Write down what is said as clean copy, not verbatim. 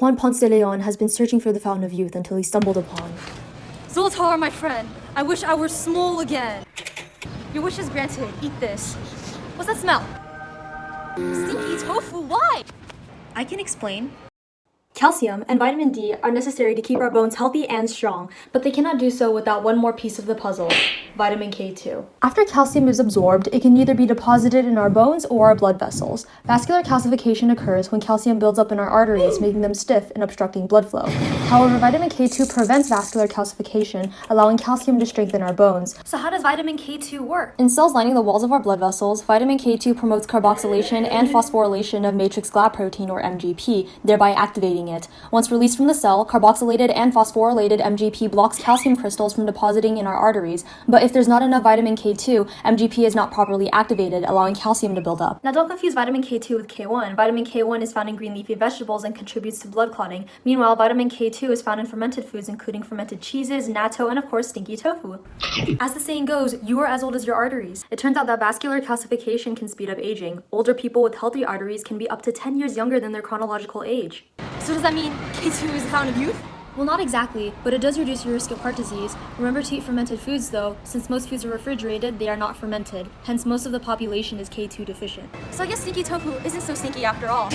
Juan Ponce de Leon has been searching for the fountain of youth until he stumbled upon. Zoltar, my friend, I wish I were small again. Your wish is granted. Eat this. What's that smell? Stinky tofu, why? I can explain. Calcium and vitamin D are necessary to keep our bones healthy and strong, but they cannot do so without one more piece of the puzzle, vitamin K2. After calcium is absorbed, it can either be deposited in our bones or our blood vessels. Vascular calcification occurs when calcium builds up in our arteries, making them stiff and obstructing blood flow. However, vitamin K2 prevents vascular calcification, allowing calcium to strengthen our bones. So how does vitamin K2 work? In cells lining the walls of our blood vessels, vitamin K2 promotes carboxylation and phosphorylation of matrix glad protein, or MGP, thereby activating it. Once released from the cell, carboxylated and phosphorylated MGP blocks calcium crystals from depositing in our arteries. But if there's not enough vitamin K2, MGP is not properly activated, allowing calcium to build up. Now don't confuse vitamin K2 with K1. Vitamin K1 is found in green leafy vegetables and contributes to blood clotting. Meanwhile, vitamin K2 is found in fermented foods, including fermented cheeses, natto, and of course, stinky tofu. As the saying goes, you are as old as your arteries. It turns out that vascular calcification can speed up aging. Older people with healthy arteries can be up to 10 years younger than their chronological age. So does that mean K2 is the fountain of youth? Well, not exactly, but it does reduce your risk of heart disease. Remember to eat fermented foods though. Since most foods are refrigerated, they are not fermented. Hence, most of the population is K2 deficient. So I guess stinky tofu isn't so stinky after all.